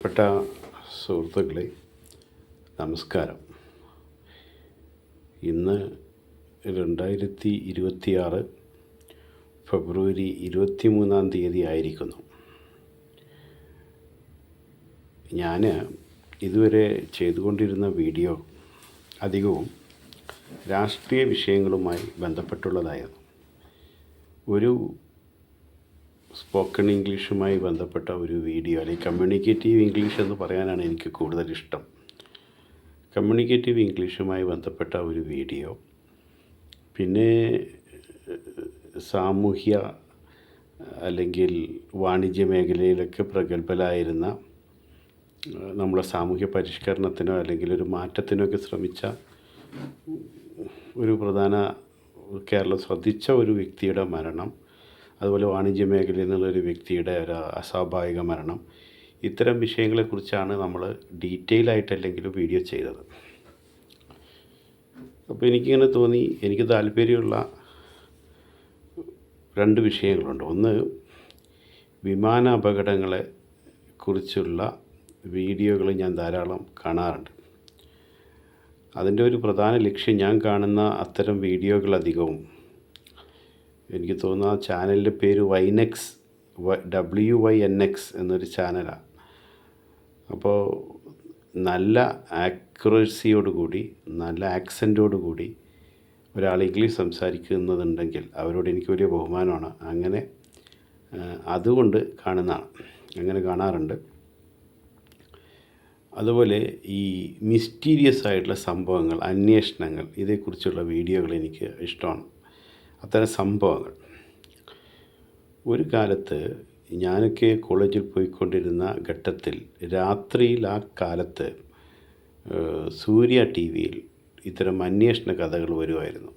പ്രിയപ്പെട്ട സുഹൃത്തുക്കളെ, നമസ്കാരം. ഇന്ന് 2026 ഫെബ്രുവരി 23 ആയിരിക്കുന്നു. ഞാൻ ഇതുവരെ ചെയ്തുകൊണ്ടിരുന്ന വീഡിയോ അധികവും രാഷ്ട്രീയ വിഷയങ്ങളുമായി ബന്ധപ്പെട്ടുള്ളതായിരുന്നു. ഒരു സ്പോക്കൺ ഇംഗ്ലീഷുമായി ബന്ധപ്പെട്ട ഒരു വീഡിയോ, അല്ലെങ്കിൽ കമ്മ്യൂണിക്കേറ്റീവ് ഇംഗ്ലീഷ് എന്ന് പറയാനാണ് എനിക്ക് കൂടുതൽ ഇഷ്ടം. കമ്മ്യൂണിക്കേറ്റീവ് ഇംഗ്ലീഷുമായി ബന്ധപ്പെട്ട ഒരു വീഡിയോ, പിന്നെ സാമൂഹ്യ അല്ലെങ്കിൽ വാണിജ്യ മേഖലയിലൊക്കെ പ്രഗത്ഭരായിരുന്ന, നമ്മളെ സാമൂഹ്യ പരിഷ്കരണത്തിനോ അല്ലെങ്കിൽ ഒരു മാറ്റത്തിനൊക്കെ ശ്രമിച്ച ഒരു പ്രധാന കേരളം ശ്രദ്ധിച്ച ഒരു വ്യക്തിയുടെ മരണം, അതുപോലെ വാണിജ്യ മേഖലയിൽ നിന്നുള്ളൊരു വ്യക്തിയുടെ ഒരു അസ്വാഭാവിക മരണം, ഇത്തരം വിഷയങ്ങളെക്കുറിച്ചാണ് നമ്മൾ ഡീറ്റെയിൽ ആയിട്ടല്ലെങ്കിലും വീഡിയോ ചെയ്തത്. അപ്പോൾ എനിക്കിങ്ങനെ തോന്നി, എനിക്ക് താല്പര്യമുള്ള രണ്ട് വിഷയങ്ങളുണ്ട്. ഒന്ന്, വിമാന അപകടങ്ങളെ കുറിച്ചുള്ള വീഡിയോകൾ ഞാൻ ധാരാളം കാണാറുണ്ട്. അതിൻ്റെ ഒരു പ്രധാന ലക്ഷ്യം, ഞാൻ കാണുന്ന അത്തരം വീഡിയോകൾ അധികവും, എനിക്ക് തോന്നുന്നു ആ ചാനലിൻ്റെ പേര് വൈനെക്സ്, WYNX എന്നൊരു ചാനലാണ്. അപ്പോൾ നല്ല ആക്യുറസിയോടുകൂടി, നല്ല ആക്സൻറ്റോടുകൂടി ഒരാൾ ഇംഗ്ലീഷ് സംസാരിക്കുന്നതുണ്ടെങ്കിൽ അവരോട് എനിക്ക് വലിയ ബഹുമാനമാണ്. അങ്ങനെ അതുകൊണ്ട് അങ്ങനെ കാണാറുണ്ട്. അതുപോലെ ഈ മിസ്റ്റീരിയസ് ആയിട്ടുള്ള സംഭവങ്ങൾ, അന്വേഷണങ്ങൾ, ഇതേക്കുറിച്ചുള്ള വീഡിയോകൾ എനിക്ക് ഇഷ്ടമാണ്. അത്തരം സംഭവങ്ങൾ, ഒരു കാലത്ത് ഞാനൊക്കെ കോളേജിൽ പോയിക്കൊണ്ടിരുന്ന ഘട്ടത്തിൽ രാത്രിയിൽ, ആ കാലത്ത് സൂര്യ TV യിൽ ഇത്തരം അന്വേഷണ കഥകൾ വരുമായിരുന്നു.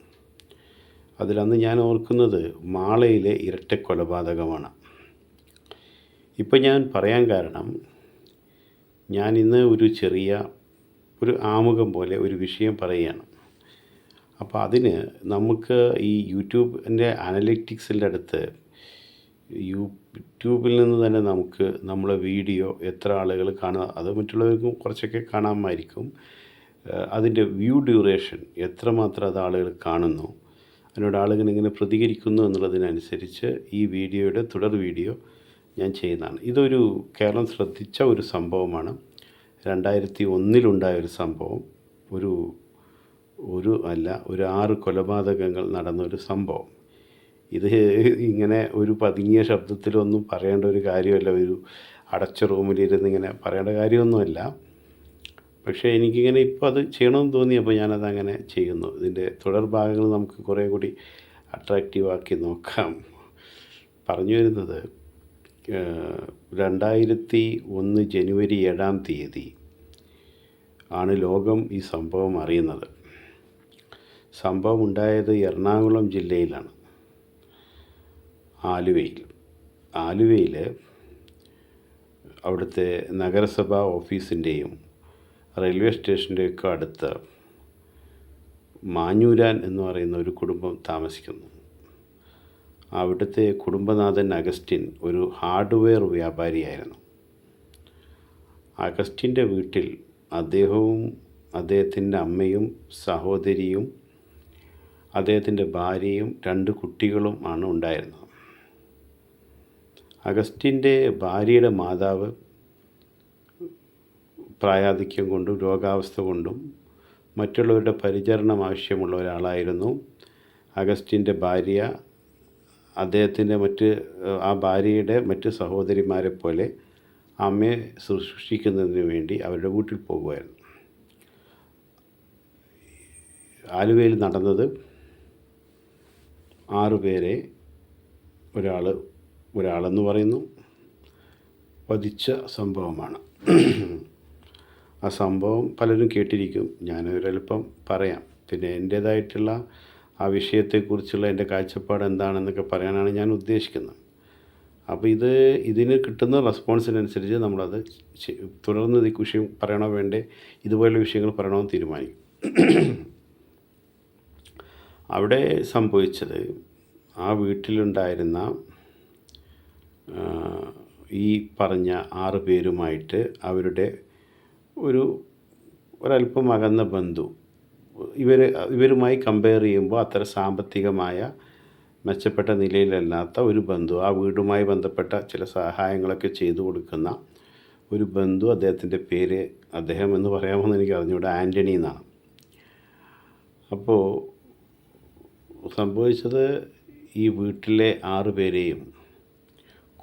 അതിലന്ന് ഞാൻ ഓർക്കുന്നത് മാളയിലെ ഇരട്ട കൊലപാതകമാണ്. ഇപ്പം ഞാൻ പറയാൻ കാരണം, ഞാൻ ഇന്ന് ഒരു ചെറിയ ആമുഖം പോലെ ഒരു വിഷയം പറയുകയാണ്. അപ്പോൾ അതിന് നമുക്ക് ഈ യൂട്യൂബിൻ്റെ അനലിറ്റിക്സിൻ്റെ അടുത്ത്, യൂട്യൂബിൽ നിന്ന് തന്നെ നമുക്ക് നമ്മളെ വീഡിയോ എത്ര ആളുകൾ കാണുക, അത് മറ്റുള്ളവർക്കും കുറച്ചൊക്കെ കാണാമായിരിക്കും. അതിൻ്റെ വ്യൂ ഡ്യൂറേഷൻ എത്രമാത്രം അത് ആളുകൾ കാണുന്നു, അതിനോട് ആളുകൾ എങ്ങനെ പ്രതികരിക്കുന്നു എന്നുള്ളതിനനുസരിച്ച് ഈ വീഡിയോയുടെ തുടർ വീഡിയോ ഞാൻ ചെയ്യുന്നതാണ്. ഇതൊരു കേരളം ശ്രദ്ധിച്ച ഒരു സംഭവമാണ്. 2001 ഒരു സംഭവം, ഒരു 6 കൊലപാതകങ്ങൾ നടന്നൊരു സംഭവം. ഇത് ഇങ്ങനെ ഒരു പതുങ്ങിയ ശബ്ദത്തിലൊന്നും പറയേണ്ട ഒരു കാര്യമല്ല, ഒരു അടച്ച റൂമിലിരുന്ന് ഇങ്ങനെ പറയേണ്ട കാര്യമൊന്നുമല്ല. പക്ഷേ എനിക്കിങ്ങനെ ഇപ്പോൾ അത് ചെയ്യണമെന്ന് തോന്നിയപ്പോൾ ഞാനതങ്ങനെ ചെയ്യുന്നു. ഇതിൻ്റെ തുടർ ഭാഗങ്ങൾ നമുക്ക് കുറേ കൂടി അട്രാക്റ്റീവാക്കി നോക്കാം. പറഞ്ഞു വരുന്നത്, 2001 ജനുവരി 7 ആണ് ലോകം ഈ സംഭവം അറിയുന്നത്. സംഭവം ഉണ്ടായത് എറണാകുളം ജില്ലയിലാണ്, ആലുവയിൽ അവിടുത്തെ നഗരസഭാ ഓഫീസിൻ്റെയും റെയിൽവേ സ്റ്റേഷൻ്റെയൊക്കെ അടുത്ത് മാഞ്ഞൂരാൻ എന്ന് പറയുന്ന ഒരു കുടുംബം താമസിക്കുന്നു. അവിടുത്തെ കുടുംബനാഥൻ അഗസ്റ്റിൻ ഒരു ഹാർഡ്വെയർ വ്യാപാരിയായിരുന്നു. അഗസ്റ്റിൻ്റെ വീട്ടിൽ അദ്ദേഹവും അദ്ദേഹത്തിൻ്റെ അമ്മയും സഹോദരിയും അദ്ദേഹത്തിൻ്റെ ഭാര്യയും 2 കുട്ടികളും ആണ് ഉണ്ടായിരുന്നത്. അഗസ്റ്റിൻ്റെ ഭാര്യയുടെ മാതാവ് പ്രായാധിക്യം കൊണ്ടും രോഗാവസ്ഥ കൊണ്ടും മറ്റുള്ളവരുടെ പരിചരണം ആവശ്യമുള്ള ഒരാളായിരുന്നു. അഗസ്റ്റിൻ്റെ ഭാര്യ അദ്ദേഹത്തിൻ്റെ ആ ഭാര്യയുടെ മറ്റ് സഹോദരിമാരെ പോലെ അമ്മയെ ശുശ്രൂഷിക്കുന്നതിന് വേണ്ടി അവരുടെ വീട്ടിൽ പോകുമായിരുന്നു. ആലുവയിൽ നടന്നത് 6 പേരെ ഒരാളെന്ന് പറയുന്നു വധിച്ച സംഭവമാണ്. ആ സംഭവം പലരും കേട്ടിരിക്കും, ഞാനൊരല്പം പറയാം. പിന്നെ എൻ്റേതായിട്ടുള്ള ആ വിഷയത്തെക്കുറിച്ചുള്ള എൻ്റെ കാഴ്ചപ്പാട് എന്താണെന്നൊക്കെ പറയാനാണ് ഞാൻ ഉദ്ദേശിക്കുന്നത്. അപ്പോൾ ഇതിന് കിട്ടുന്ന റെസ്പോൺസിനനുസരിച്ച് നമ്മളത് തുടർന്ന് ഈ വിഷയം പറയണോ വേണ്ടേ, ഇതുപോലുള്ള വിഷയങ്ങൾ പറയണമെന്ന് തീരുമാനിക്കും. അവിടെ സംഭവിച്ചത്, ആ വീട്ടിലുണ്ടായിരുന്ന ഈ പറഞ്ഞ 6 പേരുമായിട്ട് അവരുടെ ഒരല്പം അകന്ന ബന്ധു ഇവരുമായി കമ്പയർ ചെയ്യുമ്പോൾ അത്ര സാമ്പത്തികമായ മെച്ചപ്പെട്ട നിലയിലല്ലാത്ത ഒരു ബന്ധു, ആ വീടുമായി ബന്ധപ്പെട്ട ചില സഹായങ്ങളൊക്കെ ചെയ്തു കൊടുക്കുന്ന ഒരു ബന്ധു, അദ്ദേഹത്തിൻ്റെ പേര് അദ്ദേഹം എന്ന് പറയാമെന്ന് എനിക്ക് അറിഞ്ഞുകൂടെ, ആൻ്റണി എന്നാണ്. അപ്പോൾ സംഭവിച്ചത് ഈ വീട്ടിലെ 6 പേരെയും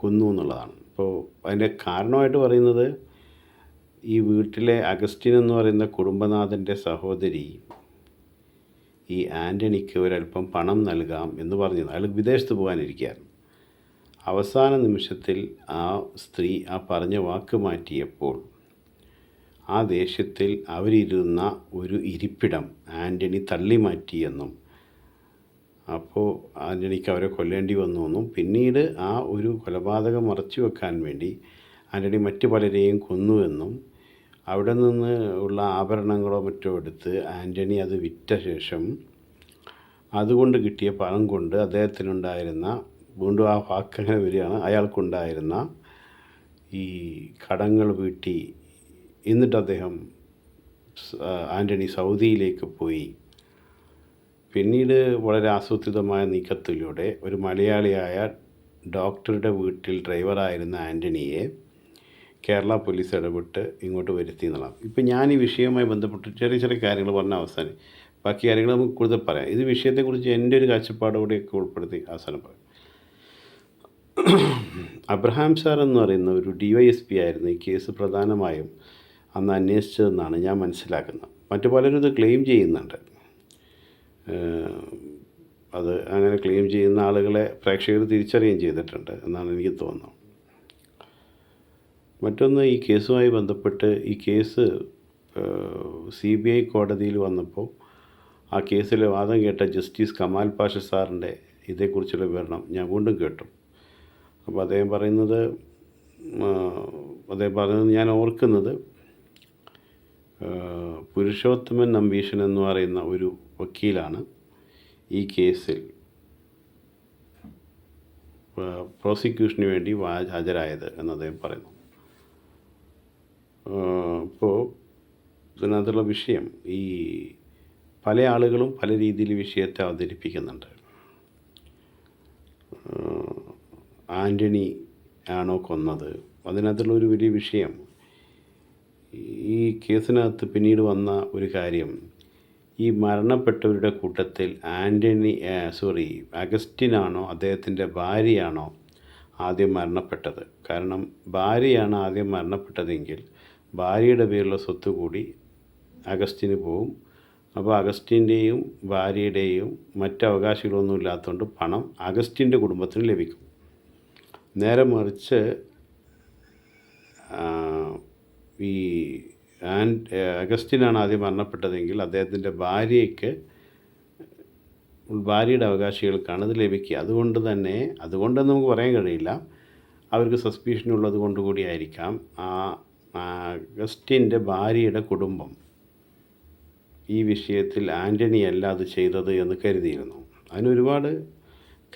കൊന്നു എന്നുള്ളതാണ്. അപ്പോൾ അതിൻ്റെ കാരണമായിട്ട് പറയുന്നത് ഈ വീട്ടിലെ അഗസ്റ്റിൻ എന്ന് പറയുന്ന കുടുംബനാഥൻ്റെ സഹോദരി ഈ ആൻ്റണിക്ക് ഒരല്പം പണം നൽകാം എന്ന് പറഞ്ഞത്. അയാൾ വിദേശത്ത് പോകാനിരിക്കുകയായിരുന്നു. അവസാന നിമിഷത്തിൽ ആ സ്ത്രീ ആ പറഞ്ഞ വാക്ക് മാറ്റിയപ്പോൾ ആ ദേഷ്യത്തിൽ അവരിരുന്ന ഒരു ഇരിപ്പിടം ആൻ്റണി തള്ളി മാറ്റിയെന്നും അപ്പോൾ ആൻ്റണിക്ക് അവരെ കൊല്ലേണ്ടി വന്നു എന്നും പിന്നീട് ആ ഒരു കൊലപാതകം മറച്ചു വെക്കാൻ വേണ്ടി ആൻ്റണി മറ്റു പലരെയും കൊന്നുവെന്നും അവിടെ നിന്ന് ഉള്ള ആഭരണങ്ങളോ മറ്റോ എടുത്ത് ആൻ്റണി അത് വിറ്റ ശേഷം അതുകൊണ്ട് കിട്ടിയ പണം കൊണ്ട് അദ്ദേഹത്തിനുണ്ടായിരുന്ന, വീണ്ടും ആ വാക്കങ്ങനെ വരികയാണ്, അയാൾക്കുണ്ടായിരുന്ന ഈ കടങ്ങൾ വീട്ടി എന്നിട്ട് അദ്ദേഹം ആൻ്റണി സൗദിയിലേക്ക് പോയി. പിന്നീട് വളരെ ആസൂത്രിതമായ നീക്കത്തിലൂടെ ഒരു മലയാളിയായ ഡോക്ടറുടെ വീട്ടിൽ ഡ്രൈവറായിരുന്ന ആൻ്റണിയെ കേരള പോലീസ് ഇടപെട്ട് ഇങ്ങോട്ട് വരുത്തി എന്നുള്ളതാണ്. ഇപ്പം ഞാൻ ഈ വിഷയവുമായി ബന്ധപ്പെട്ട് ചെറിയ ചെറിയ കാര്യങ്ങൾ പറഞ്ഞ അവസാനം ബാക്കി കാര്യങ്ങൾ നമുക്ക് കൂടുതൽ പറയാം. ഇത് വിഷയത്തെക്കുറിച്ച് എൻ്റെ ഒരു കാഴ്ചപ്പാടോടെയൊക്കെ ഉൾപ്പെടുത്തി അവസാനം പറയാം. അബ്രഹാം സാർ എന്ന് പറയുന്ന ഒരു DYSP ആയിരുന്നു ഈ കേസ് പ്രധാനമായും അന്ന് അന്വേഷിച്ചതെന്നാണ് ഞാൻ മനസ്സിലാക്കുന്നത്. മറ്റു പലരും ഇത് ക്ലെയിം ചെയ്യുന്നുണ്ട്. അത് അങ്ങനെ ക്ലെയിം ചെയ്യുന്ന ആളുകളെ പ്രേക്ഷകർ തിരിച്ചറിയുകയും ചെയ്തിട്ടുണ്ട് എന്നാണ് എനിക്ക് തോന്നുന്നത്. മറ്റൊന്ന്, ഈ കേസുമായി ബന്ധപ്പെട്ട് ഈ കേസ് CBI കോടതിയിൽ വന്നപ്പോൾ ആ കേസിലെ വാദം കേട്ട ജസ്റ്റിസ് കമാൽ പാഷ സാറിൻ്റെ ഇതേക്കുറിച്ചുള്ള വിവരണം ഞാൻ വീണ്ടും കേട്ടു. അപ്പോൾ അദ്ദേഹം പറയുന്നത് ഞാൻ ഓർക്കുന്നത്, പുരുഷോത്തമൻ നമ്പീശൻ എന്ന് പറയുന്ന ഒരു വക്കീലാണ് ഈ കേസിൽ പ്രോസിക്യൂഷന് വേണ്ടി ഹാജരായത് എന്ന് അദ്ദേഹം പറയുന്നു. ഇപ്പോൾ ഇതിനകത്തുള്ള വിഷയം, ഈ പല ആളുകളും പല രീതിയിൽ വിഷയത്തെ അവതരിപ്പിക്കുന്നുണ്ട്. ആൻ്റണി ആണോ കൊന്നത്? അതിനകത്തുള്ള ഒരു വലിയ വിഷയം, ഈ കേസിനകത്ത് പിന്നീട് വന്ന ഒരു കാര്യം, ഈ മരണപ്പെട്ടവരുടെ കൂട്ടത്തിൽ അഗസ്റ്റിനാണോ അദ്ദേഹത്തിൻ്റെ ഭാര്യയാണോ ആദ്യം മരണപ്പെട്ടത്? കാരണം ഭാര്യയാണ് ആദ്യം മരണപ്പെട്ടതെങ്കിൽ ഭാര്യയുടെ പേരിലുള്ള സ്വത്ത് കൂടി അഗസ്റ്റിന് പോവും. അപ്പോൾ അഗസ്റ്റിൻ്റെയും ഭാര്യയുടെയും മറ്റ് അവകാശികളൊന്നും ഇല്ലാത്തതുകൊണ്ട് പണം അഗസ്റ്റിൻ്റെ കുടുംബത്തിന് ലഭിക്കും. നേരെ മറിച്ച് ഈ അഗസ്റ്റിനാണ് ആദ്യം മരണപ്പെട്ടതെങ്കിൽ അദ്ദേഹത്തിൻ്റെ ഭാര്യയുടെ അവകാശികൾക്കാണ് ഇത് ലഭിക്കുക. അതുകൊണ്ട് നമുക്ക് പറയാൻ കഴിയില്ല, അവർക്ക് സസ്പീഷൻ ഉള്ളത് കൊണ്ടുകൂടി ആയിരിക്കാം അഗസ്റ്റിൻ്റെ ഭാര്യയുടെ കുടുംബം ഈ വിഷയത്തിൽ ആൻ്റണി അല്ല അത് ചെയ്തത് എന്ന് കരുതിയിരുന്നു. അതിനൊരുപാട്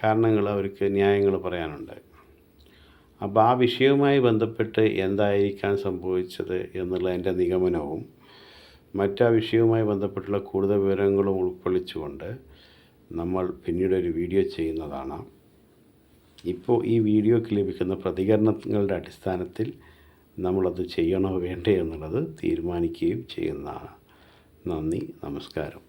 കാരണങ്ങൾ, അവർക്ക് ന്യായങ്ങൾ പറയാനുണ്ട്. അപ്പോൾ ആ വിഷയവുമായി ബന്ധപ്പെട്ട് എന്തായിരിക്കാൻ സംഭവിച്ചത് എന്നുള്ളതിൻ്റെ നിഗമനവും മറ്റാ വിഷയവുമായി ബന്ധപ്പെട്ടുള്ള കൂടുതൽ വിവരങ്ങളും ഉൾക്കൊള്ളിച്ചുകൊണ്ട് നമ്മൾ പിന്നീടൊരു വീഡിയോ ചെയ്യുന്നതാണ്. ഇപ്പോൾ ഈ വീഡിയോയ്ക്ക് ലഭിക്കുന്ന പ്രതികരണങ്ങളുടെ അടിസ്ഥാനത്തിൽ നമ്മളത് ചെയ്യണോ വേണ്ടേ എന്നുള്ളത് തീരുമാനിക്കുകയും ചെയ്യുന്നതാണ്. നന്ദി, നമസ്കാരം.